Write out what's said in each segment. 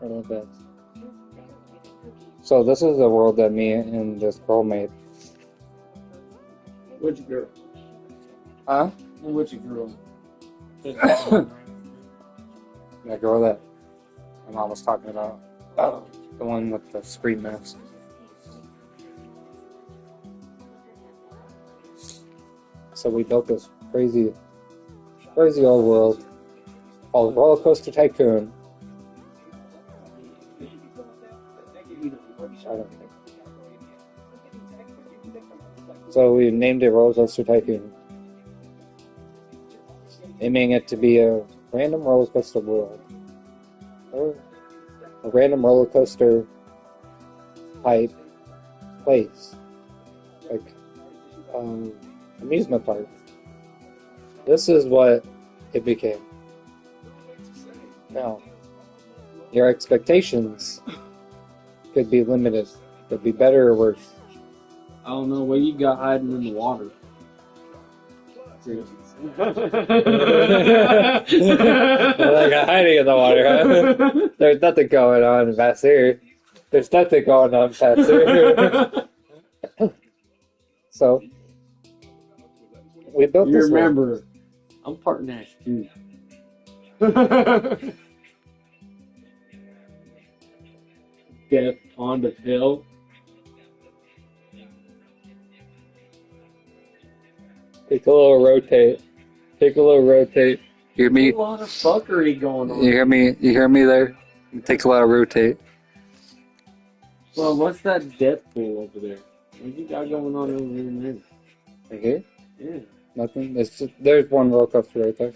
A little bit. So this is the world that me and this girl made. Which girl? Huh? Which girl? That girl that my mom was talking about. The one with the screen mask. So we built this crazy old world called Roller Coaster Tycoon. So we named it Roller Coaster Tycoon, aiming it to be a random roller coaster world, or a random roller coaster type place, like amusement park. This is what it became. Now, your expectations could be limited, could be better or worse. I don't know what you got hiding in the water. Like hiding in the water, huh? There's nothing going on past here. There's nothing going on past here. So, we built You this remember, world. I'm part Nash too. Death on the pill. Take a little rotate. Take a little rotate. You hear me? A lot of fuckery going on. You hear me? You hear me there? Take a lot of rotate. Well, what's that death pool over there? What you got going on over there? Right here? Yeah. Nothing. It's just, there's one roller coaster right there.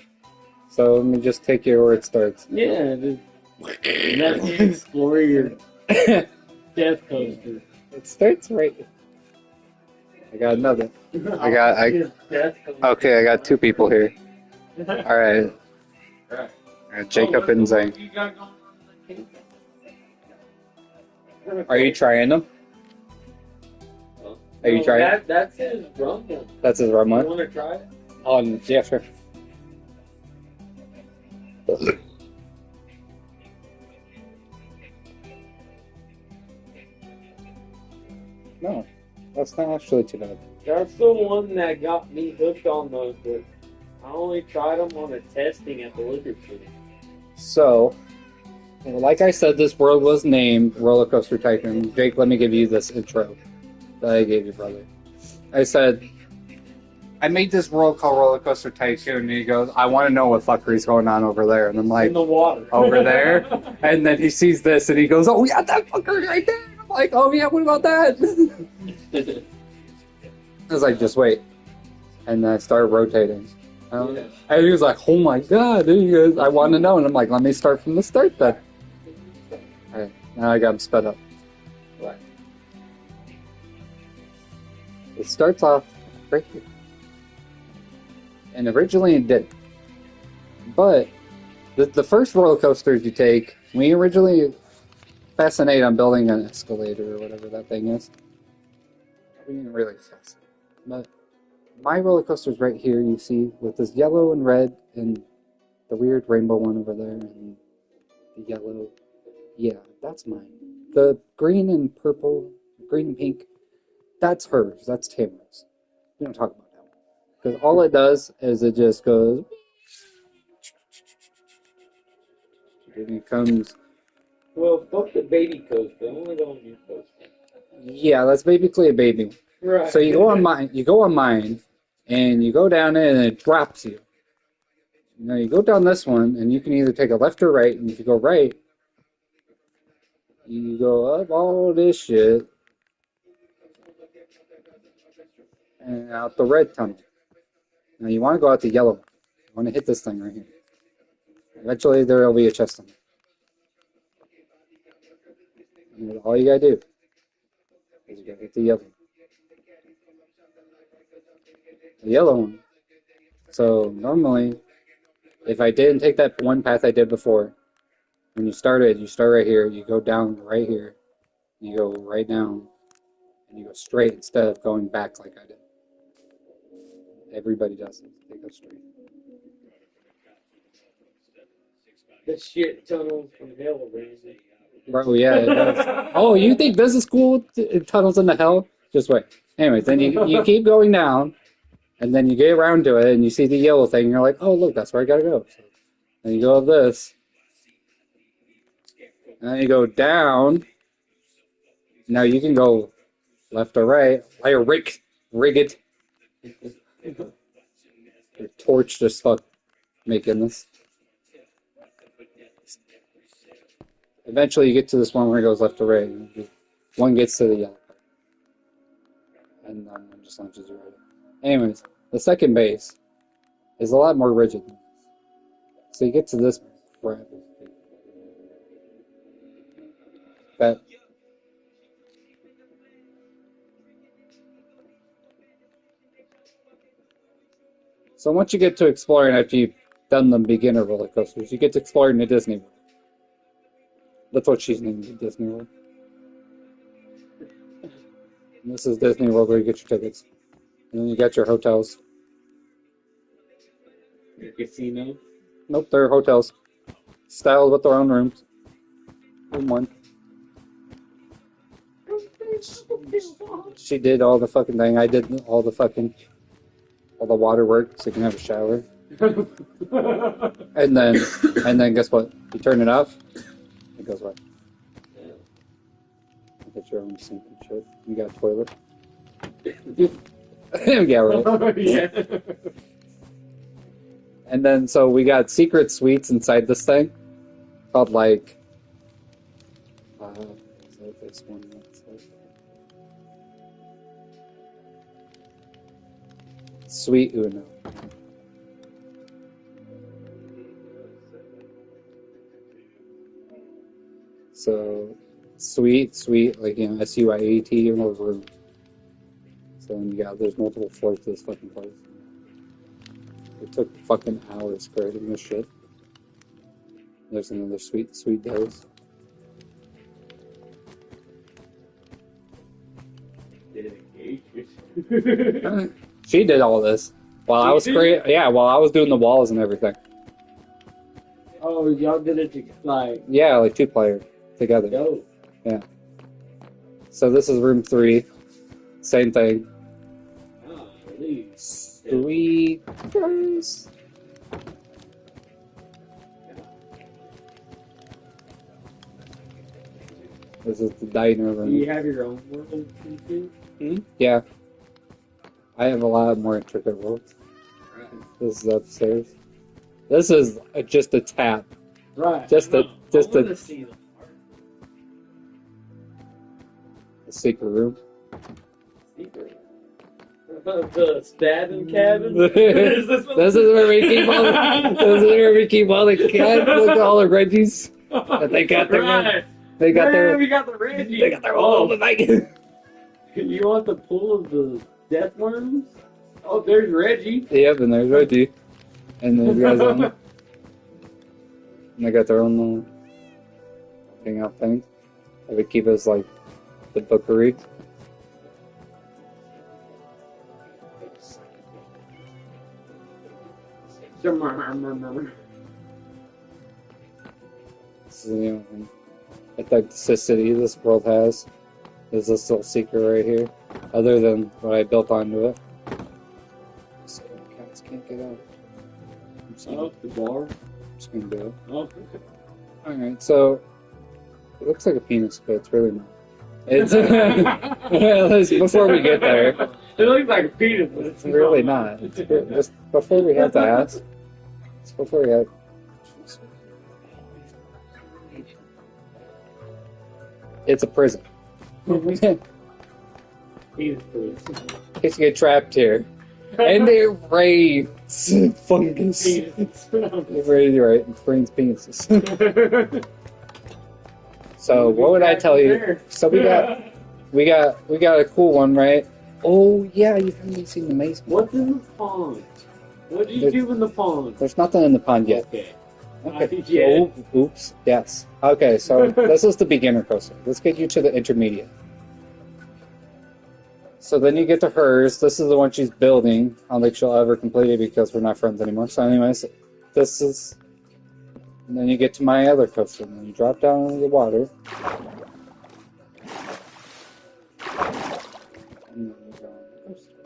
So let me just take you where it starts. Yeah, just let me explore your death coaster. It starts right. I got another. Okay, I got two people here. All right. Jacob and Zane. Are you trying them? Are you trying? That's his rum one. That's his rum You one? want to try it? Yeah, sure. No, that's not actually too bad. That's the one that got me hooked on those, but I only tried them on a testing at the liquor store. So, like I said, this world was named Roller Coaster Tycoon. Jake, let me give you this intro that I gave you, brother. I said, I made this world called Roller Coaster Tycoon, and he goes, I want to know what fuckery's going on over there. And I'm like, In the water. over there? And then he sees this, and he goes, oh yeah, that fucker right there. And I'm like, oh yeah, what about that? I was like, just wait. And then I started rotating. Yeah. And he was like, oh my god. And he goes, I want to know. And I'm like, let me start from the start then. Alright, now I got him sped up. Right. It starts off right here. And originally it did. But the first roller coasters you take, we originally fascinate on building an escalator or whatever that thing is. We didn't really fascinate. But my roller coaster's right here, you see, with this yellow and red and the weird rainbow one over there and the yellow. Yeah, that's mine. The green and purple, green and pink, that's hers. That's Tamara's. We don't talk about that one. Because all it does is it just goes. And it comes. Well, fuck the baby coaster. I want to go on your coaster. Yeah, that's basically a baby. Right. So you go on mine, and you go down it, and it drops you. Now you go down this one, and you can either take a left or right. And if you go right, you go up all this shit and out the red tunnel. Now you want to go out the yellow. You want to hit this thing right here. Eventually there will be a chest on it. And all you gotta do is you gotta hit the yellow. The yellow one. So normally, if I didn't take that one path I did before, when you start right here, you go down right here, you go right down, and you go straight instead of going back like I did. Everybody does it. They go straight. The shit tunnels from hell, Ramsey. Bro, yeah, it does. Oh, you think this is cool? Tunnels into hell? Just wait. Anyways, then you keep going down, and then you get around to it, and you see the yellow thing, and you're like, oh, look, that's where I gotta go. So then you go up this, and then you go down. Now you can go left or right. Or rig it. You're torched as fuck making this. Eventually, you get to this one where it goes left or right. And one gets to the yellow part. And then one just launches you right. Anyways, the second base is a lot more rigid. So you get to this crap. That. So once you get to exploring after you've done the beginner roller coasters, you get to explore in the Disney World. That's what she's named it, Disney World. And this is Disney World where you get your tickets. And then you got your hotels. Your casino. Nope, they're hotels. Styled with their own rooms. In one. She did all the fucking thing. I did all the water work so you can have a shower. And then guess what? You turn it off, it goes away. You get your own sink and shit. You got a toilet. Yeah, right. Yeah. And then so we got secret suites inside this thing called like this one. Suite Uno. So suite, like SUIAT or room. So there's multiple floors to this fucking place. It took fucking hours creating this shit. There's another sweet dose. She did all this while I was while I was doing the walls and everything. Oh, y'all did it like 2 player together. Yo. Yeah. So this is room 3. Same thing. Oh, really? Sweet guys. This is the diner room. Do you have your own world too? Yeah. I have a lot more intricate worlds. Right. This is upstairs. This is just a tap. Right. Just a See them. a secret room. Secret. The stabbing cabin. This is where we keep all the cats with all the Reggies that they got their Right. they got their We got the Reggie. they got their own like You want the pool of the death worms? Oh, there's Reggie. Yep, and there's Reggie. And those guys on and they got their own little hangout thing. That would keep us like the bookery. This is the only authenticity this world has. There's this little secret right here. Other than what I built onto it. So cats can't get out. Oh, the bar. I'm just gonna go. Oh. Alright, so it looks like a penis, but it's really not. It's before we get there. It looks like a penis, but It's really not. It's just before we have to ask. It's before we have. It's a prison. In penis, please. case you get trapped here. And it rains fungus. It rains, right? It rains penises. So what would I tell you? So we got a cool one, right? Oh yeah, you haven't seen the maze. What's in the pond? What did you do in the pond? There's nothing in the pond yet. Okay. Okay. Yeah. Oh, oops. Yes. Okay. So this is the beginner coaster. Let's get you to the intermediate. So then you get to hers. This is the one she's building. I don't think she'll ever complete it because we're not friends anymore. So anyways, this is And then you get to my other coaster, and then you drop down into the water. And then you go on the coaster.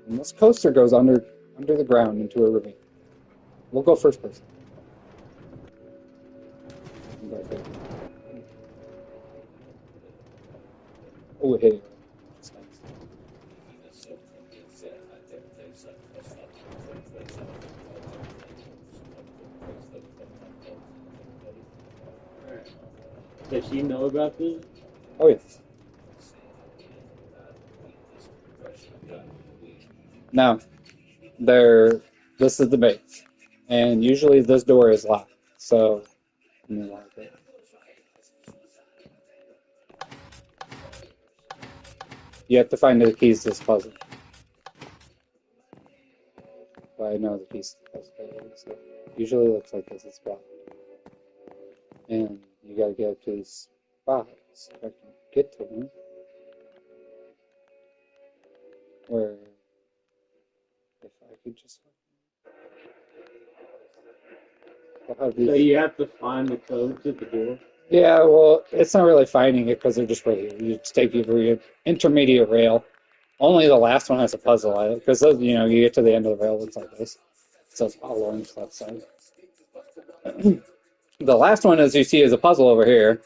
And this coaster goes under the ground into a ravine. We'll go first person. Oh, it hit you. That's nice. Does she know about this? Oh, yes. Now, this is the base. And usually this door is locked. So, let me lock it. You have to find the keys to this puzzle. But I know the keys to the puzzle. So usually it looks like this. It's blocked. And you gotta get up to these spots. If I can get to them. Where, if I could just... So you have to find the code to the door? Yeah, well, it's not really finding it because they're just right here. You just take your intermediate rail. Only the last one has a puzzle on it because, you know, you get to the end of the rail, it looks like this. It says all on the left side. The last one, as you see, is a puzzle over here.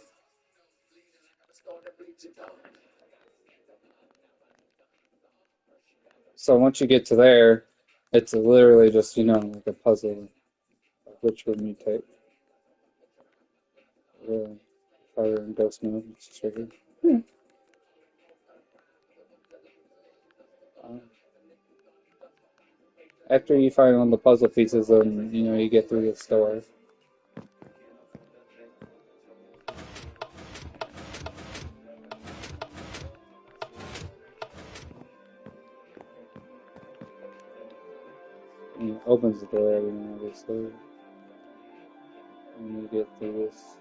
So once you get to there, it's literally just, you know, like a puzzle of which one you take. Fire and ghost mode, it's just right here. After you find all the puzzle pieces, then, you know, you get through this door. And it opens the door every now obviously. And you get through this.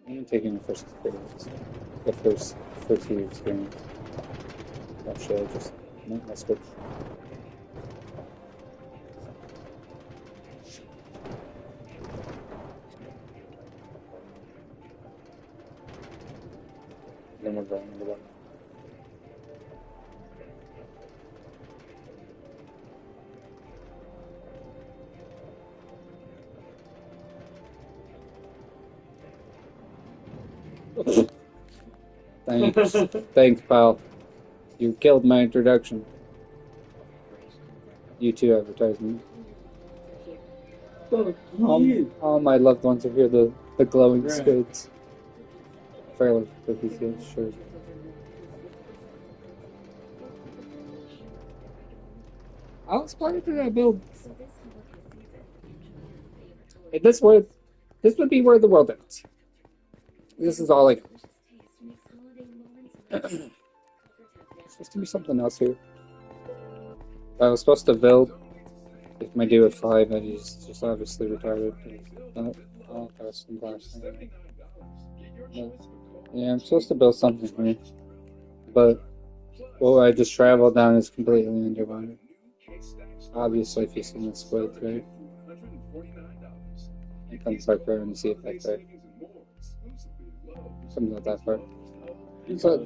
I'm taking the first experience. The first few experience. Actually, I just make my switch. Then we're going into the Thanks. Thanks, pal. You killed my introduction. You too, advertisement. All my loved ones are here, the glowing skids. Fairly cookie skids, sure. How inspired did I build? Hey, this would be where the world ends. This is all like. There's supposed to be something else here. I was supposed to build. If my dude at 5, and he's just obviously retarded. Oh, that's some glass. Yeah, I'm supposed to build something here, but what I just traveled down is completely underwater. Obviously, if you see the squids, right? I can start trying to see if that's there. Something like that part. So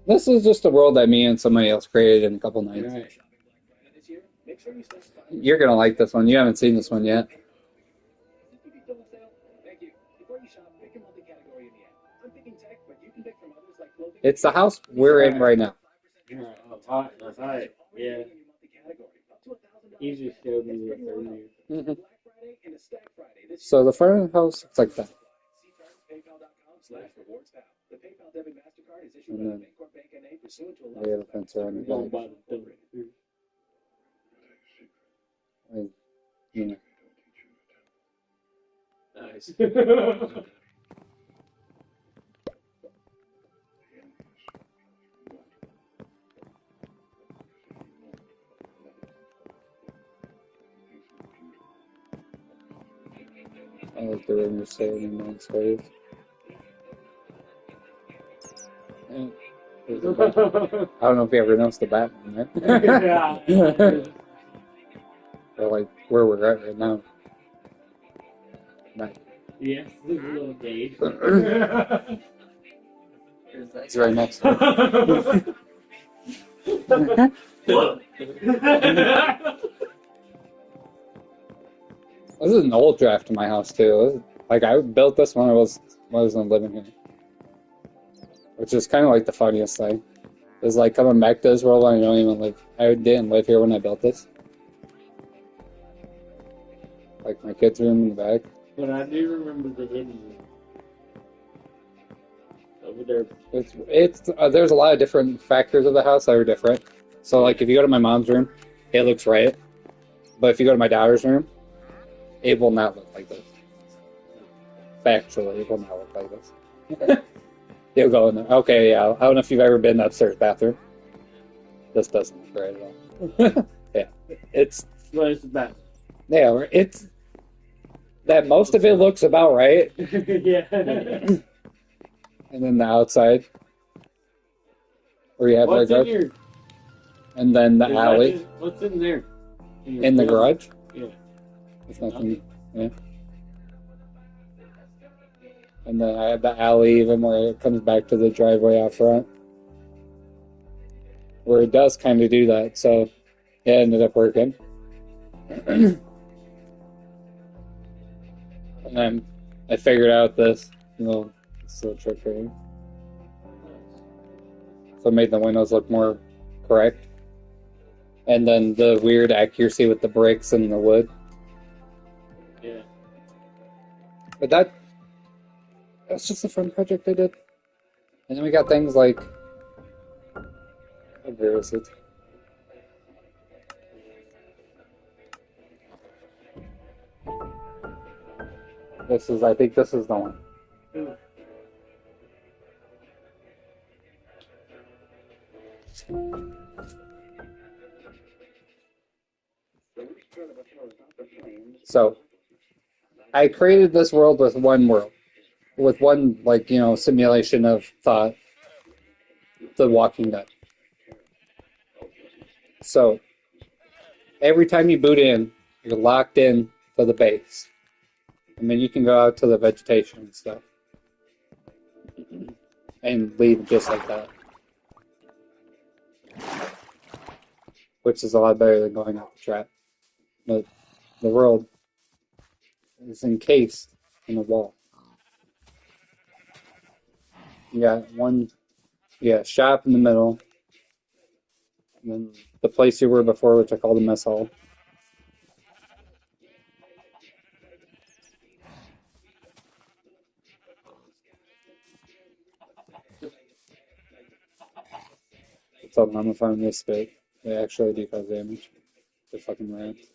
this is just a world that me and somebody else created in a couple nights. Right. You're gonna like this one. You haven't seen this one yet. It's the house we're in right now. Alright, yeah. You just showed me it earlier. Mm-hmm. So the front of the house looks like that. And then we have a fence around the Going back. by the door. You know. Nice. I like the room you're staying in downstairs. And there's I don't know if you ever noticed the Batman, right? Yeah. Or like where we're at right now. Nice. Yes, this is a little gauge. It's right next to me. Look. This is an old draft in my house too. Like I built this when I wasn't living here, which is kind of like the funniest thing. It's like coming back to this world. I don't even live. I didn't live here when I built this. Like my kids' room in the back. But I do remember the hidden room. Over there. There's a lot of different factors of the house that are different. So like if you go to my mom's room, it looks right. But if you go to my daughter's room, it will not look like this. Factually, it will not look like this. You'll go in there. Okay, yeah. I don't know if you've ever been in the upstairs bathroom. This doesn't look right at all. Yeah, it's. But it's the best. Yeah, it's that most of it looks about right. Yeah. And then the outside, where you have What's like in your? and then the alley What's in there? in the garage. Yeah. There's nothing. Yeah. And then I have the alley even where it comes back to the driveway out front, where it does kind of do that. So it ended up working. And then I figured out this little trick here. So it made the windows look more correct. And then the weird accuracy with the bricks and the wood. Yeah. But that's just a fun project I did. And then we got things like where is it? I think this is the one. So, I created this world with one simulation of thought, The Walking Dead. So, every time you boot in, you're locked in to the base. And then you can go out to the vegetation and stuff. And leave just like that. Which is a lot better than going out the trap. But the world is encased in a wall. You got shop in the middle. And then the place you were before, which I call the mess hall. What's up, I'm finding this spit. They actually do cause damage. They're fucking rats.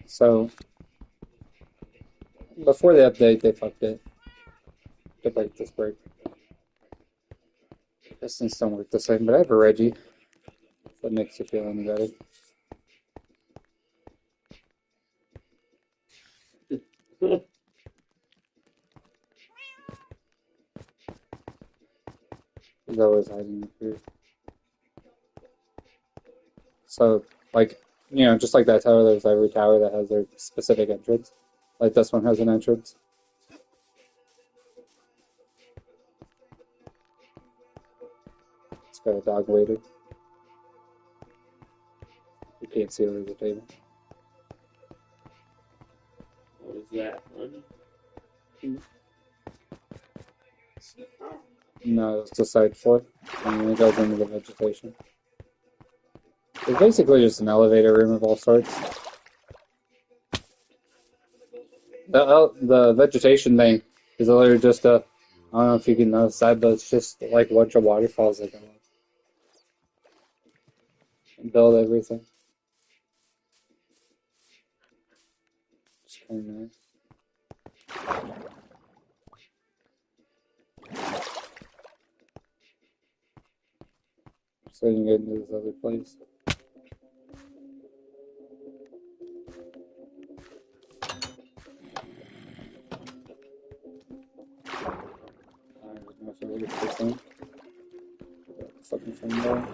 So, before the update, they fucked it. To break this break. Pistons don't work the same, but I have a Reggie. If that makes you feel any better. He's always hiding up here. So, just like that tower, there's every tower that has their specific entrance. Like this one has an entrance. It's got a dog waiter. You can't see over the table. What is that, honey? No, it's the side floor. And then it goes into the vegetation. It's basically just an elevator room of all sorts. The vegetation thing is literally just I don't know if you can notice that, but it's just like a bunch of waterfalls that go up. And build everything. It's kind of nice. So you can get into this other place. 50%. Fucking from there.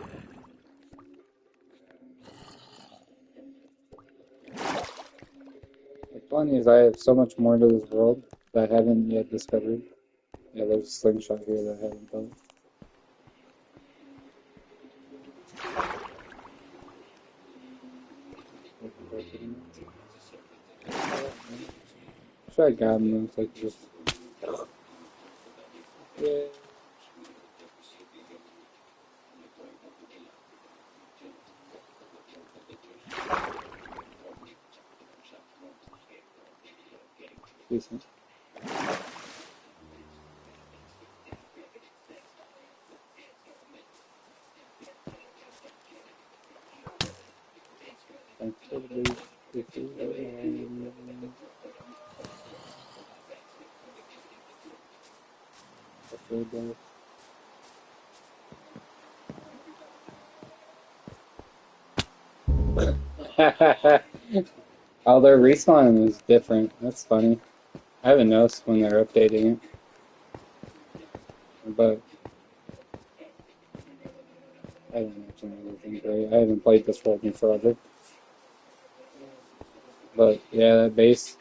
The funny is I have so much more to this world that I haven't yet discovered. Yeah, there's a slingshot here that I haven't done. Should I got him? It's like just. Yeah. Decent. Thanks for the boost. Oh, their respawn is different. That's funny. I haven't noticed when they're updating it. But I don't imagine anything great. I haven't played this world in forever. But yeah, that base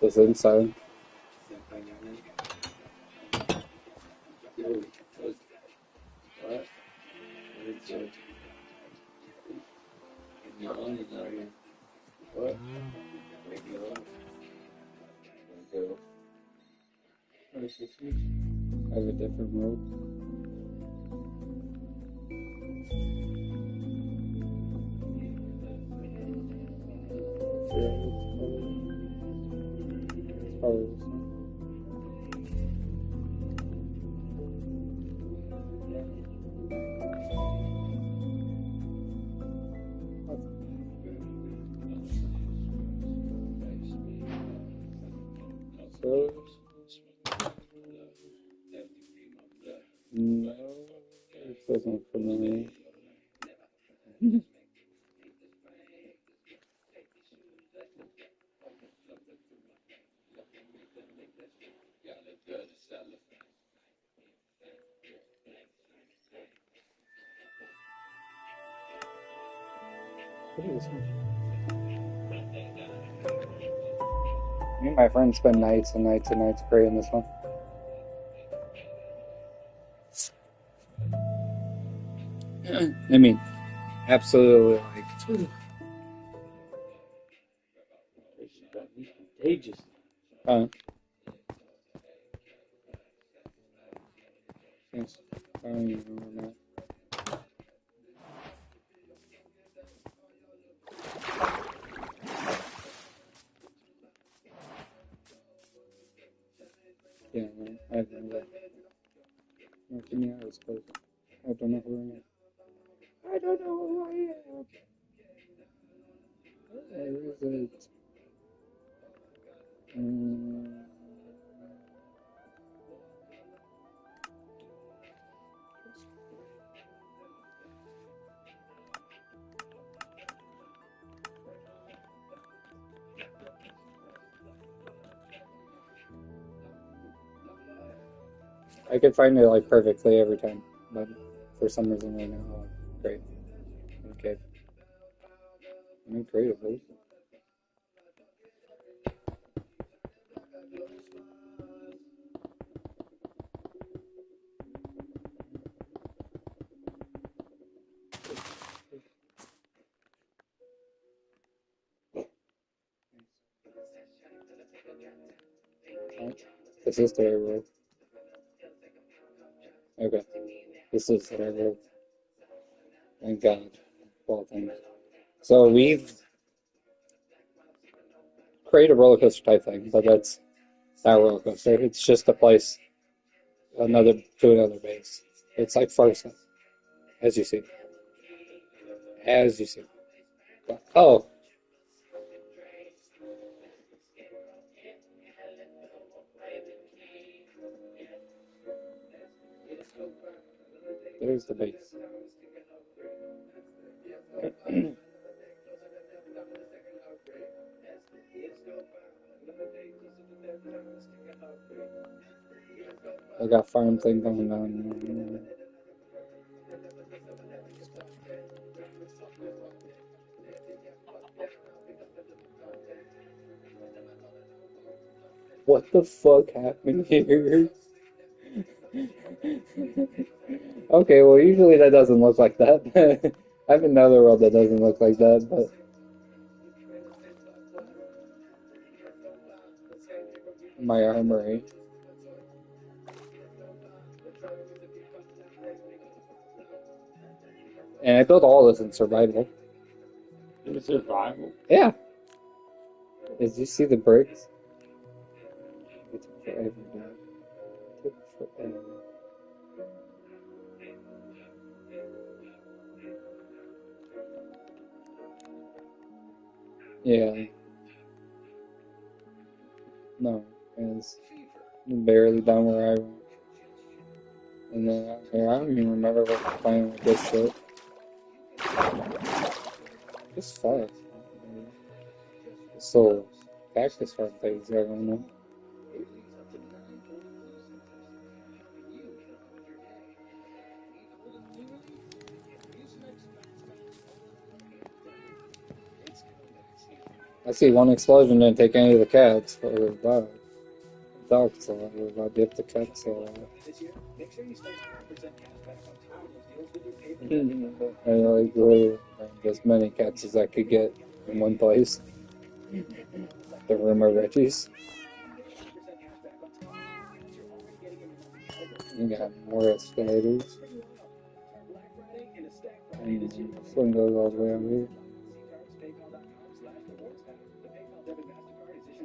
is inside. What? I have a different world. It's probably this one. So, no, it doesn't familiar. What is this one? Me and my friends spend nights and nights and nights creating this one. I mean, absolutely like. This has got me contagious. Yes. I don't even remember that. Yeah, no, I have no that. North Indiana is close. I don't know who I am. I don't know who I am. Where is it? I could find it like perfectly every time, but for some reason right now, oh, great. Okay. Let me create a boost. This is the right world. Okay. This is the right world. Thank God. Well, thanks. So we've created a roller coaster type thing, but that's not a roller coaster. It's just a place another to another base. It's like Farsight, as you see. As you see. Oh, there's the base. I got farm thing going on. What the fuck happened here? Okay, well, usually that doesn't look like that. I have another world that doesn't look like that, but my armory. And I built all this in survival. In survival. Yeah. Did you see the bricks? It took forever, dude. It took forever. Yeah. No, it's barely done where I went. And then I don't even remember what the plan with this shit. Just fuck. This little cactus farm thing's got going on. I see one explosion didn't take any of the cats, or the dog. The dog's alive, or if the cat's alive. I like literally as many cats as I could get in one place. The room of Reggie's. You got more escalators. And this one goes all the way over here.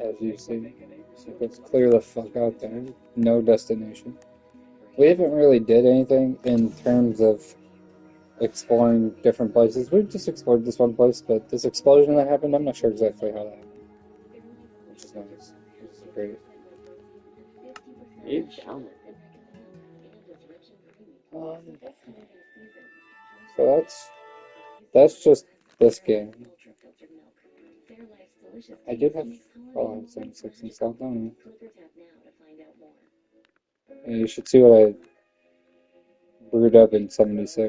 As you see. So let's clear the fuck out there. No destination. We haven't really did anything in terms of exploring different places. We've just explored this one place, but this explosion that happened, I'm not sure exactly how that happened. Which is nice. Which is great. It's down. So that's just this game. I did have Fallout 76 installed, don't I? And you should see what I brewed up in 76.